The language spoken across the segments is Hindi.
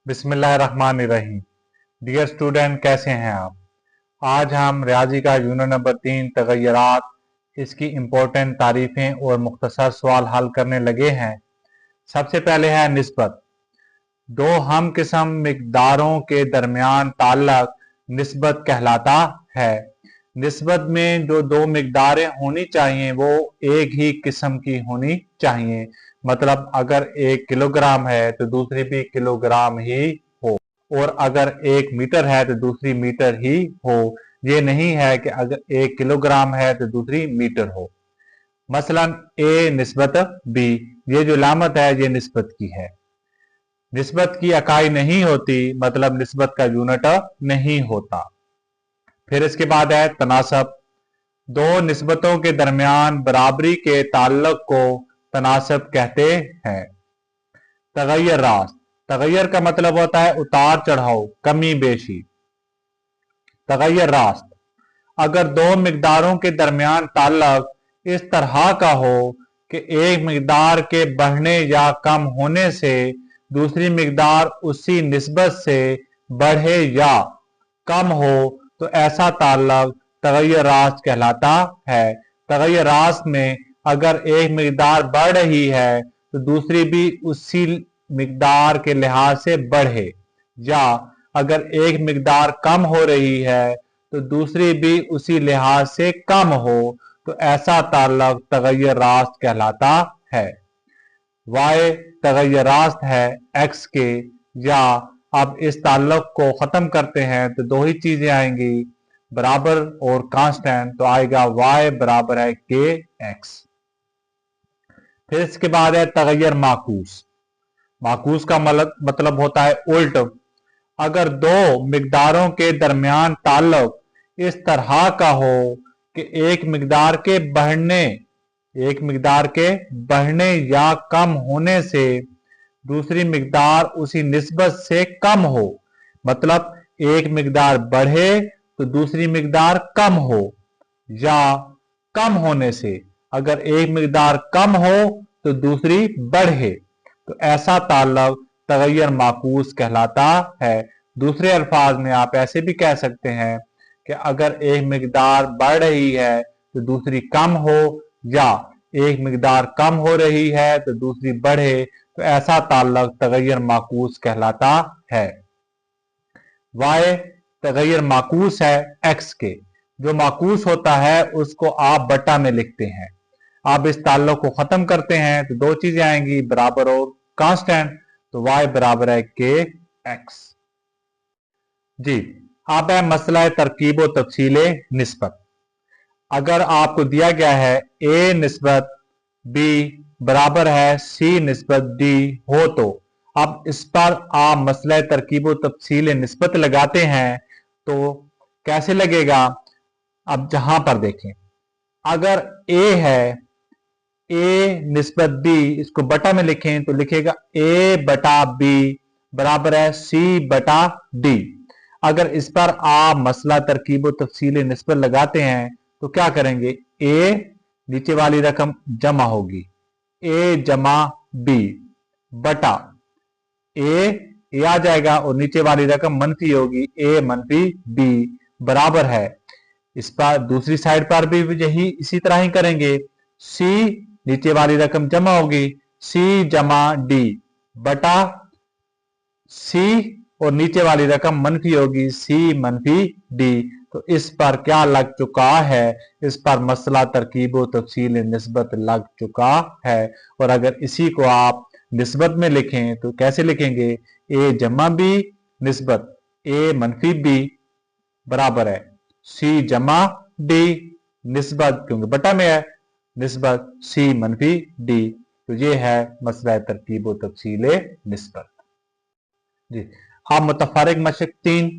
बिस्मिल्लाहिर्रहमानिर्रहीम। डियर स्टूडेंट, कैसे हैं आप? आज हम रियाजी का यूनिट नंबर 3 तगय्युरात, इसकी इम्पोर्टेंट तारीफें और मुख्तसर सवाल हल करने लगे हैं। सबसे पहले है निस्बत। दो हम किस्म मिकदारों के दरमियान ताल्लुक निस्बत कहलाता है। निस्बत में जो दो मिकदारें होनी चाहिए वो एक ही किस्म की होनी चाहिए। मतलब अगर 1 किलोग्राम है तो दूसरी भी किलोग्राम ही हो, और अगर 1 मीटर है तो दूसरी मीटर ही हो। ये नहीं है कि अगर 1 किलोग्राम है तो दूसरी मीटर हो। मसलन ए निस्बत बी, ये जो लामत है ये निस्बत की है। निस्बत की इकाई नहीं होती, मतलब निस्बत का यूनिट नहीं होता। फिर इसके बाद है तनासब। दो निस्बतों के दरमियान बराबरी के ताल्लुक को तनासब कहते हैं। तगय्युर रास्त। तगय्युर का मतलब होता है उतार चढ़ाव, कमी बेशी। तगय्युर रास्त, अगर दो मिकदारों के दरमियान ताल्लुक इस तरह का हो कि एक मिकदार के बढ़ने या कम होने से दूसरी मिकदार उसी निस्बत से बढ़े या कम हो, तो ऐसा ताल्लुक तगय्युर रास्त कहलाता है। तगय्युर रास्त में अगर एक मिकदार बढ़ रही है तो दूसरी भी उसी मिकदार के लिहाज से बढ़े, या अगर एक मिकदार कम हो रही है तो दूसरी भी उसी लिहाज से कम हो, तो ऐसा ताल्लुक तगय्युर रास्त कहलाता है। वाई तगय्युर रास्त है एक्स के, या अब इस ताल्लुक को खत्म करते हैं तो दो ही चीजें आएंगी, बराबर और कांस्टेंट। तो आएगा y बराबर है के एक्स। फिर इसके बाद है तगय्युर माकूस। माकूस का मतलब होता है उल्ट। अगर दो मिकदारों के दरमियान ताल्लुक इस तरह का हो कि एक मिकदार के बढ़ने या कम होने से दूसरी मिकदार उसी निस्बत से कम हो, मतलब एक मिकदार बढ़े तो दूसरी मिकदार कम हो, या कम होने से अगर एक मिकदार कम हो तो दूसरी बढ़े, तो ऐसा ताल्लुक तगय्युर माकूस कहलाता है। दूसरे अल्फाज में आप ऐसे भी कह सकते हैं कि अगर एक मिकदार बढ़ रही है तो दूसरी कम हो, या एक मिकदार कम हो रही है तो दूसरी बढ़े, तो ऐसा ताल्लुक तगय्युर माकूस कहलाता है। वाई तगय्युर माकूस है एक्स के। जो माकूस होता है उसको आप बटा में लिखते हैं। आप इस ताल्लुक को खत्म करते हैं तो दो चीजें आएंगी, बराबर और कांस्टेंट। तो y बराबर है के एक्स। जी, अब है मसला तरकीब व तफसील निस्बत। अगर आपको दिया गया है a निस्बत b बराबर है c निस्बत d हो, तो अब इस पर आप मसला तरकीब व तफसील निस्बत लगाते हैं तो कैसे लगेगा? अब जहां पर देखें, अगर a है a निस्बत b, इसको बटा में लिखें तो लिखेगा a बटा b बराबर है c बटा d। अगर इस पर आप मसला तरकीब व तफसील निस्बत लगाते हैं तो क्या करेंगे? a नीचे वाली रकम जमा होगी, a जमा b बटा a आ जाएगा और नीचे वाली रकम मनफी होगी, a मनफी b बराबर है। इस पर दूसरी साइड पर भी यही इसी तरह ही करेंगे। c नीचे वाली रकम जमा होगी, c जमा d बटा c और नीचे वाली रकम मनफी होगी, c मनफी d। तो इस पर क्या लग चुका है? इस पर मसला तरकीब व तफसील निस्बत लग चुका है। और अगर इसी को आप निस्बत में लिखें तो कैसे लिखेंगे? a जमा b निस्बत a मनफी b बराबर है c जमा d निस्बत, क्योंकि बटा में है, निस्बत c मनफी d। तो ये है मसला तरकीब व तफसील निस्बत। जी, अब मुतफरिक मशक 3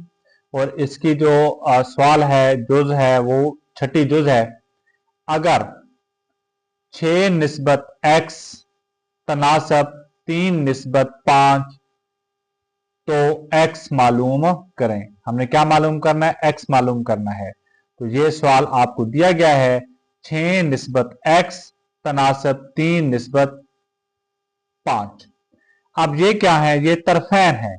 और इसकी जो सवाल है, जुज है, वो छठी जुज है। अगर 6 निस्बत x तनासब 3 निस्बत 5, तो x मालूम करें। हमने क्या मालूम करना है? x मालूम करना है। तो ये सवाल आपको दिया गया है 6 निस्बत x तनासब 3 निस्बत 5। अब ये क्या है? ये तरफैन है।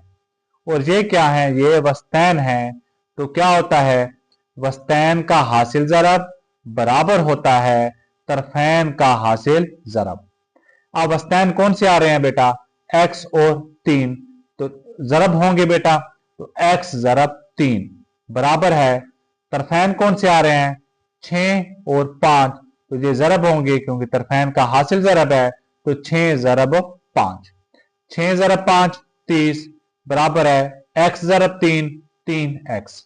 और ये क्या है, ये वस्तैन है। तो क्या होता है, वस्तैन का हासिल ज़रब बराबर होता है तरफैन का हासिल ज़रब। अब वस्तैन कौन से आ रहे हैं बेटा, x और 3, तो ज़रब होंगे बेटा, तो x ज़रब 3 बराबर है, तरफैन कौन से आ रहे हैं, 6 और 5, तो ये ज़रब होंगे क्योंकि तरफैन का हासिल ज़रब है, तो 6 ज़रब 5, 6 ज़रब 5 30 बराबर है x ज़रब 3 3x।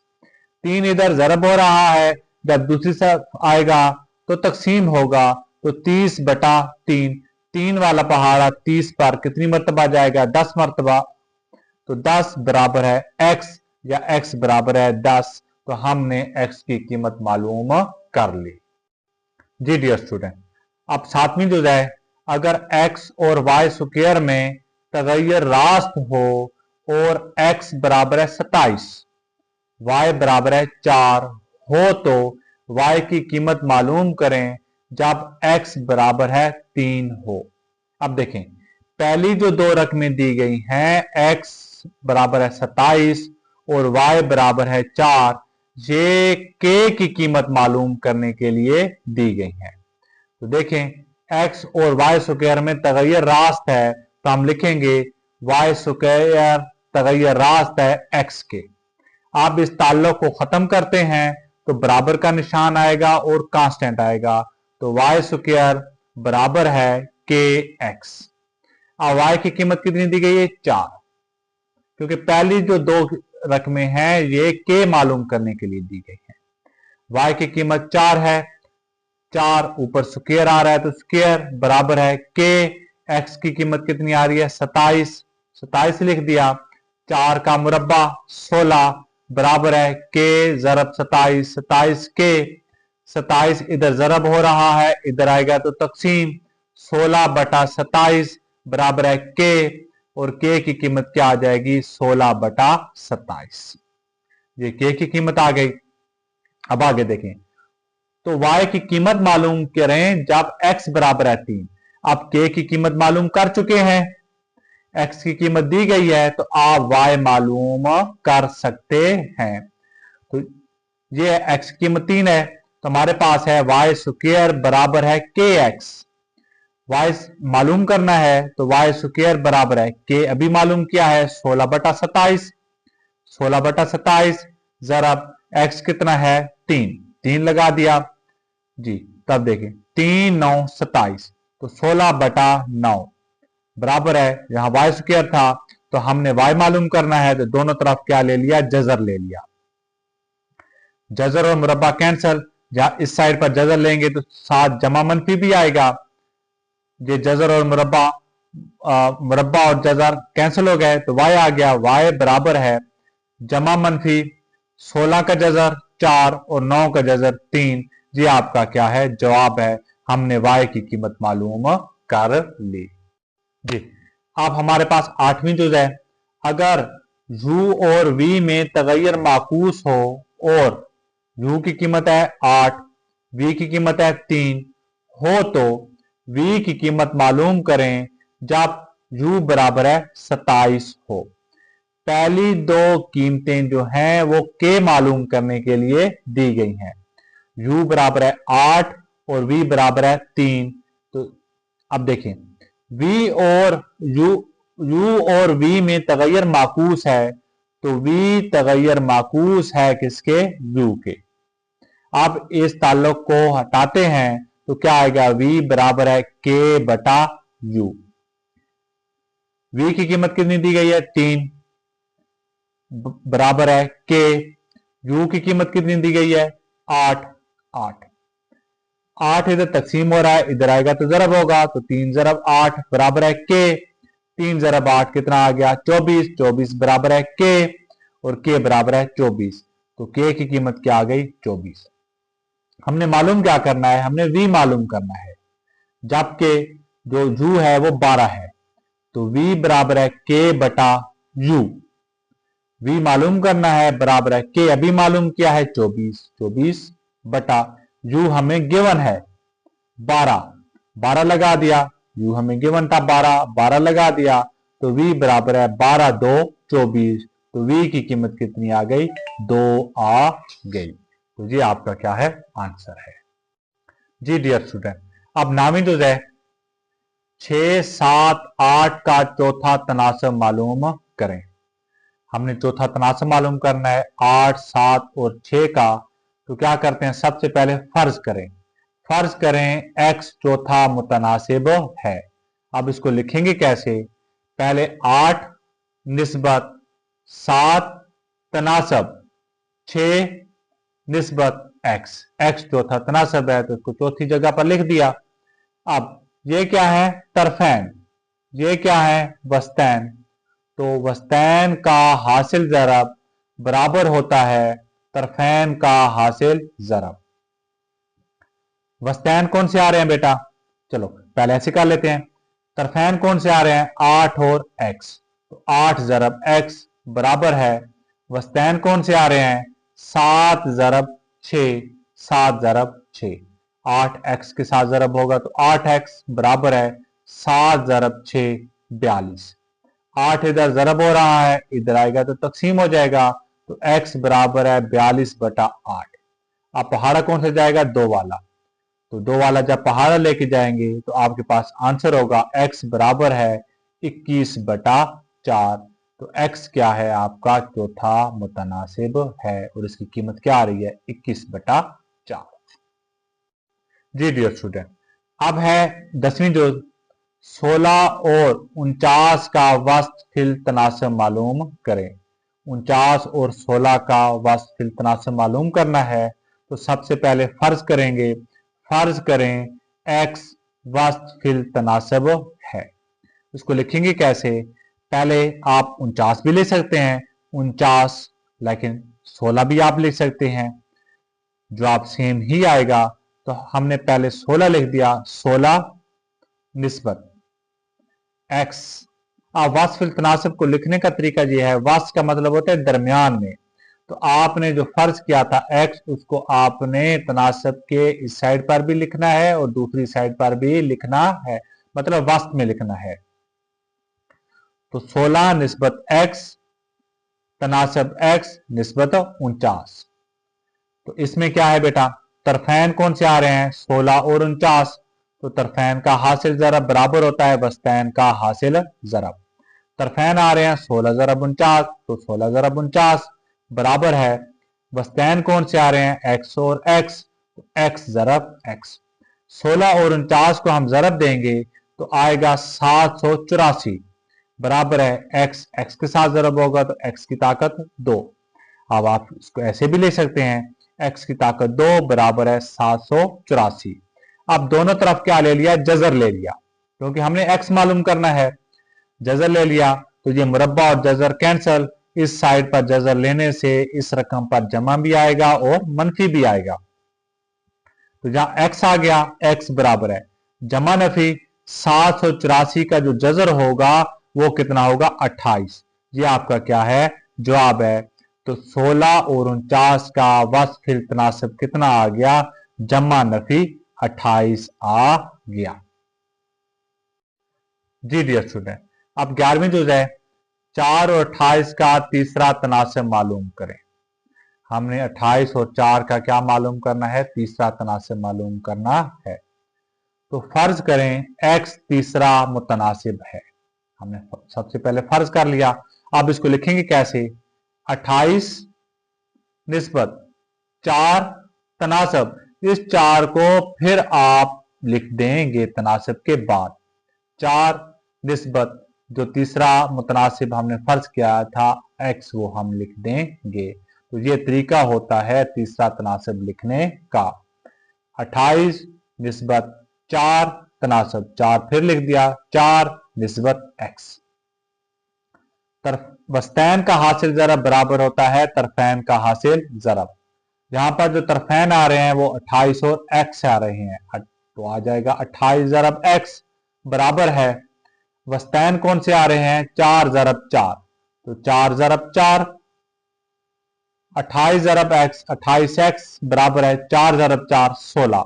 3 इधर ज़रब हो रहा है, जब दूसरी तरफ आएगा तो तकसीम होगा, तो 30/3, 3 वाला पहाड़ा 30 पर कितनी मरतबा जाएगा, 10 मरतबा, तो 10 बराबर है x, या x बराबर है 10। तो हमने x की कीमत मालूम कर ली। जी डियर स्टूडेंट, अब 7वीं जुज़ है, अगर x और y स्क्वायर में तगय्युर रास्त हो और x बराबर है 27, y बराबर है 4 हो, तो y की कीमत मालूम करें जब x बराबर है 3 हो। अब देखें, पहली जो दो रकमें दी गई हैं, x बराबर है 27 और y बराबर है 4, ये k की कीमत मालूम करने के लिए दी गई हैं। तो देखें, x और y स्क्वायर में तगय्युर रास्त है, तो हम लिखेंगे y स्क्वायर तगय्युर रास्त है x के। आप इस ताल्लुक को खत्म करते हैं तो बराबर का निशान आएगा और कांस्टेंट आएगा, तो y स्क्वायर बराबर है kx। अब y की कीमत कितनी दी गई है, 4, क्योंकि पहली जो दो रकमें हैं ये k मालूम करने के लिए दी गई हैं। y की कीमत 4 है, 4 ऊपर स्क्वायर आ रहा है, तो स्क्वायर बराबर है k। x की कीमत कितनी आ रही है, 27, 27 लिख दिया, 4 का मुरब्बा 16 बराबर है k ज़रब 27, 27 k, 27 इधर ज़रब हो रहा है, इधर आएगा तो तकसीम, 16/27 बराबर है k, और k की कीमत क्या आ जाएगी, 16/27। ये k की कीमत आ गई। अब आगे देखें, तो y की कीमत मालूम करें जब x बराबर है 3। अब k की कीमत मालूम कर चुके हैं, x की कीमत दी गई है, तो आप y मालूम कर सकते हैं। तो ये x की कीमत 3 है, तो हमारे पास है y स्क्वायर बराबर है kx। y मालूम करना है तो y स्क्वायर बराबर है k, अभी मालूम किया है 16/27, 16/27 ज़रब x कितना है 3, 3 लगा दिया जी। तब देखें 3 9 27, तो 16/9 बराबर है, यहां y स्क्वायर था तो हमने y मालूम करना है, तो दोनों तरफ क्या ले लिया, जजर ले लिया। जजर और मुरब्बा कैंसल, जहां इस साइड पर जजर लेंगे तो साथ जमा मनफी भी आएगा। ये जजर और मुरब्बा मुरब्बा और जजर कैंसिल हो गए, तो y आ गया, y बराबर है जमा मनफी 16 का जजर 4 और 9 का जजर 3। ये आपका क्या है, जवाब है। हमने y की कीमत मालूम कर ली जी। अब हमारे पास 8वीं जुज़ है, अगर u और v में तगय्युर माकूस हो और u की कीमत है 8, v की कीमत है 3 हो, तो v की कीमत मालूम करें जब u बराबर है 27 हो। पहली दो कीमतें जो हैं वो k मालूम करने के लिए दी गई हैं, u बराबर है 8 और v बराबर है 3। तो अब देखें, v और u और v में तगय्युर माकूस है, तो v तगय्युर माकूस है किसके, u के। अब इस ताल्लुक को हटाते हैं तो क्या आएगा, v बराबर है k/u। v की कीमत कितनी दी गई है, 3 बराबर है k। u की कीमत कितनी दी गई है, 8, 8, 8 इधर तकसीम हो रहा है, इधर आएगा तो ज़रब होगा, तो 3 ज़रब 8 बराबर है k। 3 ज़रब 8 कितना आ गया, 24, 24 बराबर है k, और k बराबर है 24, तो k की कीमत क्या आ गई, 24। हमने मालूम क्या करना है, हमने v मालूम करना है, जबकि जो u है वो 12 है, तो v बराबर है k/u। v मालूम करना है बराबर है k, अभी मालूम किया है 24, 24/u हमें गिवन है 12, 12 लगा दिया, u हमें गिवन था 12, 12 लगा दिया, तो v बराबर है 12 2 24, तो v की कीमत कितनी आ गई, 2 आ गई। तो ये आपका क्या है, आंसर है। जी डियर स्टूडेंट, अब नामिंदुज है 6, 7, 8 का चौथा तनासब मालूम करें। हमने चौथा तनासब मालूम करना है 8, 7 और 6 का। तो क्या करते हैं, सबसे पहले फर्ज करें। फर्ज करें x चौथा मुतनासिब है। अब इसको लिखेंगे कैसे, पहले 8 निस्बत 7 तनासब 6 निस्बत x। x चौथा तनासब है तो इसको चौथी जगह पर लिख दिया। अब ये क्या है, तरफैन, ये क्या है, वस्तैन। तो वस्तैन का हासिल ज़रब बराबर होता है तरफैन का हासिल ज़रब। वस्तैन कौन से आ रहे हैं बेटा, चलो पहले ऐसे कर लेते हैं। तरफैन कौन से आ रहे हैं, 8 और x। तो 8 ज़रब x बराबर है, वस्तैन कौन से आ रहे हैं, 7 ज़रब 6, 7 ज़रब 6। 8x के साथ ज़रब होगा तो 8x बराबर है 7 ज़रब 6, 42। 8 इधर ज़रब हो रहा है, इधर आएगा तो तकसीम हो जाएगा। तो x बराबर है 42/8। अब पहाड़ा कौन सा जाएगा, 2 वाला। तो 2 वाला जब पहाड़ा लेके जाएंगे तो आपके पास आंसर होगा x बराबर है 21/4। तो x क्या है, आपका चौथा मुतनासिब है और इसकी कीमत क्या आ रही है, 21/4। जी डियर स्टूडेंट, अब है 10वीं जुज़ 16 और 49 का वस्त फिल तनासब मालूम करें। 49 और 16 का वस्त फिल तनासब मालूम करना है। तो सबसे पहले फर्ज करेंगे, फर्ज करें x वस्त फिल तनासब है। इसको लिखेंगे कैसे, पहले आप 49 भी ले सकते हैं 49, लेकिन 16 भी आप लिख सकते हैं, जवाब सेम ही आएगा। तो हमने पहले 16 लिख दिया, 16 निस्बत x। अब वास्फ फिल तनासब को लिखने का तरीका यह है, वास्फ का मतलब होता है दरमियान में। तो आपने जो फर्ज किया था x, उसको आपने तनासब के इस साइड पर भी लिखना है और दूसरी साइड पर भी लिखना है, मतलब वास्फ में लिखना है। तो 16 निस्बत x तनासब x निस्बत 49। तो इसमें क्या है बेटा, तरफैन कौन से आ रहे हैं, 16 और 49। तो तरफैन का हासिल ज़रब बराबर होता है वस्तैन का हासिल ज़रब। तरफैन आ रहे हैं 16 ज़रब 49, तो 16 ज़रब 49 बराबर है वस्तैन कौन से आ रहे हैं, x और x। तो x ज़रब x। 16 और 49 को हम ज़रब देंगे तो आएगा 784 बराबर है x। x के साथ ज़रब होगा तो x की ताकत 2। अब आप इसको ऐसे भी ले सकते हैं, x की ताकत 2 बराबर है 784। अब दोनों तरफ क्या ले लिया, जजर ले लिया, क्योंकि हमने x मालूम करना है। जजर ले लिया तो ये मुरब्बा और जजर कैंसल, इस साइड पर जजर लेने से इस रकम पर जमा भी आएगा और मनफी भी आएगा। तो जहां x आ गया, x बराबर है जमा नफी 784 का जो जजर होगा वो कितना होगा, 28। ये आपका क्या है, जवाब है। तो 16 और 49 का वस्फ फिल तनासब कितना आ गया, जमा नफी 28 आ गया। जी डियर स्टूडेंट, अब 11वीं जुज़ है 4 और 28 का तीसरा तनासब मालूम करें। हमने 28 और 4 का क्या मालूम करना है, तीसरा तनासब मालूम करना है। तो फर्ज करें x तीसरा मुतनासिब है। हमने सबसे पहले फर्ज कर लिया। अब इसको लिखेंगे कैसे, 28 निस्बत 4 तनासब। इस 4 को फिर आप लिख देंगे तनासब के बाद, 4 निस्बत जो तीसरा मुतनासिब हमने फर्ज किया था x, वो हम लिख देंगे। तो ये तरीका होता है तीसरा तनासब लिखने का। 28 निस्बत 4 तनासब, 4 फिर लिख दिया, 4 निस्बत x। वस्तैन का हासिल ज़रब बराबर होता है तरफैन का हासिल ज़रब। यहाँ पर जो तरफैन आ रहे हैं वो 28 और x आ रहे हैं, तो आ जाएगा 28 ज़रब x बराबर है वस्तैन कौन से आ रहे हैं, 4 ज़रब 4। तो 4 ज़रब 4, 28 ज़रब x, 28x बराबर है 4 ज़रब 4, 16।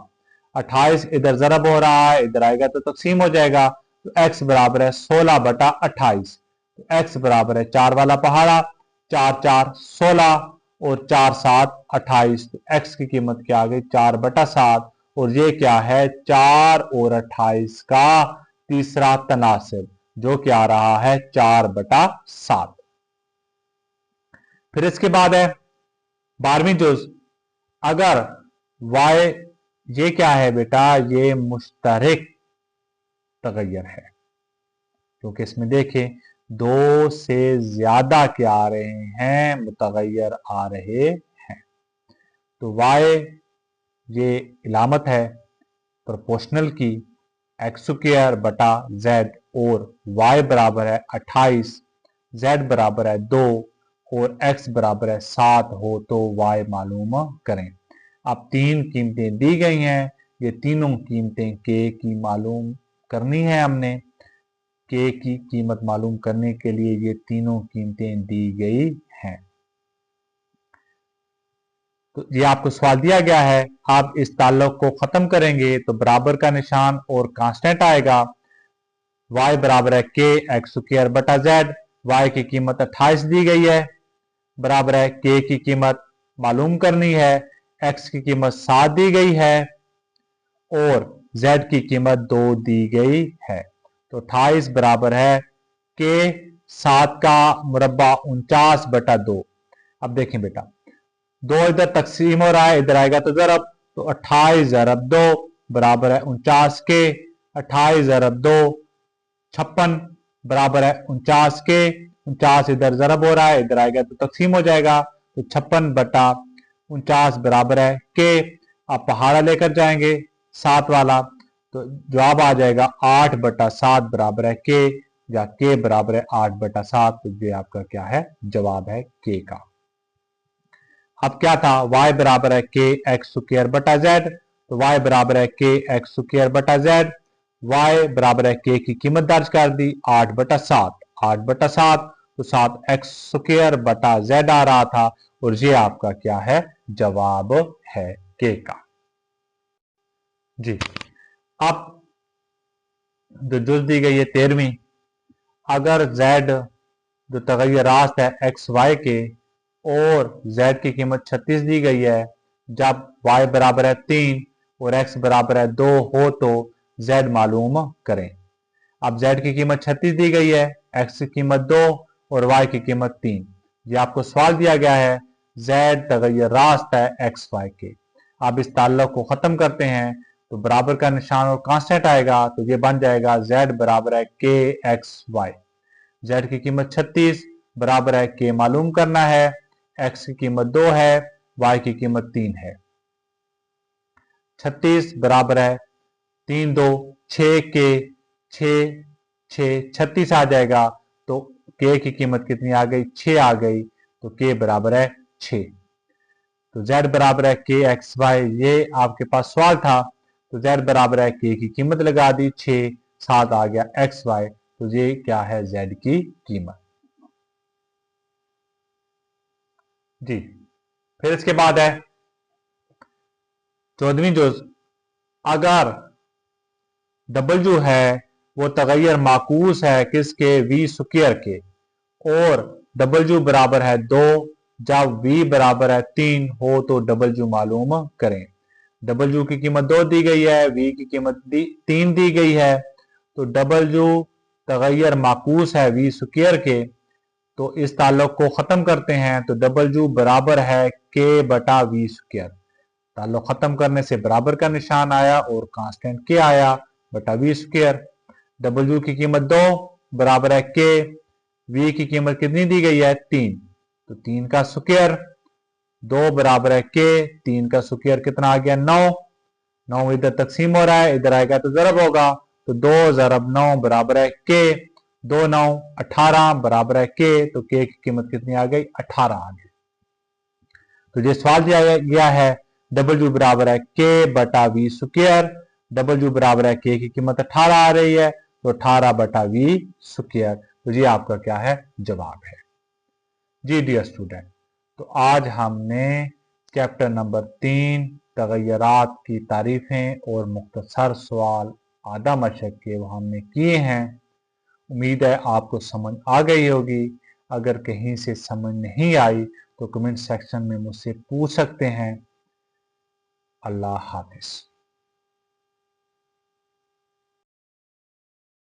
28 इधर ज़रब हो रहा है, इधर आएगा तो तकसीम हो जाएगा। तो x बराबर है 16/28। तो x बराबर है 4 वाला पहाड़ा, 4 4 16 और 4 7 28। तो x की कीमत क्या आ गई 4/7 और ये क्या है 4 और 28 का तीसरा तनासिब जो क्या आ रहा है 4/7। फिर इसके बाद है 12वीं जुज। अगर y ये क्या है बेटा ये मुश्तरक तगय्युर है क्योंकि इसमें देखें 2 से ज्यादा क्या आ रहे हैं मुतगय्यर आ रहे हैं। तो y ये इलामत है प्रोपोर्शनल की x² बटा z और y बराबर है 28, z बराबर है 2 और x बराबर है 7 हो तो y मालूम करें। अब 3 कीमतें दी गई हैं, ये तीनों कीमतें k की मालूम करनी है हमने। k की कीमत मालूम करने के लिए ये तीनों कीमतें दी गई हैं। तो ये आपको सवाल दिया गया है, आप इस ताल्लुक को खत्म करेंगे तो बराबर का निशान और कांस्टेंट आएगा। y बराबर है k x² बटा z, y की कीमत 28 दी गई है बराबर है k की कीमत मालूम करनी है, x की कीमत 7 दी गई है और z की कीमत 2 दी गई है। तो 28 बराबर है k 7 का मुरब्बा 49/2। अब देखें बेटा 2 इधर तकसीम हो रहा है, इधर आएगा तो जरब, तो 28 ज़रब 2 बराबर है 49 के, 28 ज़रब 2 56 बराबर है 49 के, 49 इधर जरब हो रहा है, इधर आएगा तो तकसीम हो जाएगा, तो 56/49 बराबर है के। आप पहाड़ा लेकर जाएंगे 7 वाला, तो जवाब आ जाएगा 8/7 बराबर है के, या के बराबर है 8/7। तो ये आपका क्या है जवाब है के का। अब क्या था y बराबर है के x² बटा z, तो y बराबर है के x² बटा z, y बराबर है के की कीमत दर्ज कर दी 8/7, 8/7 तो 7x² बटा z आ रहा था और ये आपका क्या है जवाब है के का। जी अब जो जुज दी गई है 13वीं। अगर z जो तगय्युरात है एक्स वाई के और z की कीमत 36 दी गई है, जब y बराबर है 3 और x बराबर है 2 हो तो z मालूम करें। अब z की कीमत 36 दी गई है, x की कीमत 2 और y की कीमत 3। ये आपको सवाल दिया गया है z तगय्युरात है एक्स वाई के। अब इस ताल्लुक को खत्म करते हैं तो बराबर का निशान और कांस्टेंट आएगा, तो ये बन जाएगा z बराबर है के एक्स वाई। z की कीमत 36 बराबर है के मालूम करना है, x की कीमत 2 है, y की कीमत 3 है। 36 बराबर है 3 2 6 के 6 6 36 आ जाएगा, तो k की कीमत कितनी आ गई 6 आ गई, तो k बराबर है 6। तो z बराबर है के एक्स वाई, ये आपके पास सवाल था, तो z बराबर है k की कीमत लगा दी 6, 7 आ गया एक्स वाई, तो ये क्या है z की कीमत। जी फिर इसके बाद है 14वीं जुज। अगर W है वो तगय्युर माकूस है किसके v² के और W बराबर है 2, जब v बराबर है 3 हो तो W मालूम करें। W की कीमत 2 दी गई है, v की कीमत 3 दी गई है, तो W तगय्युर माकूस है v² के। तो इस ताल्लुक को खत्म करते हैं तो W बराबर है k बटा v²। ताल्लुक खत्म करने से बराबर का निशान आया और कांस्टेंट k आया बटा v²। W की कीमत 2 बराबर है k, v की कीमत कितनी दी गई है 3, तो 3 का स्क्वायर, 2 बराबर है k, 3 का स्क्वायर कितना आ गया 9, 9 इधर तकसीम हो रहा है, इधर आएगा तो जरब होगा, तो 2 ज़रब 9 बराबर है k, 2 9 18 बराबर है k, तो k की कीमत कितनी आ गई 18 आ गई। तो ये सवाल दिया गया है W बराबर है k बटा v², W बराबर है k की कीमत 18 आ रही है, तो 18 बटा v², तो ये आपका क्या है जवाब है। जी डियर स्टूडेंट, तो आज हमने चैप्टर नंबर 3 तगय्युरात की तारीफें और मुख्तसर सवाल आधा मशक के वो हमने किए हैं। उम्मीद है आपको समझ आ गई होगी। अगर कहीं से समझ नहीं आई तो कमेंट सेक्शन में मुझसे पूछ सकते हैं। अल्लाह हाफिज।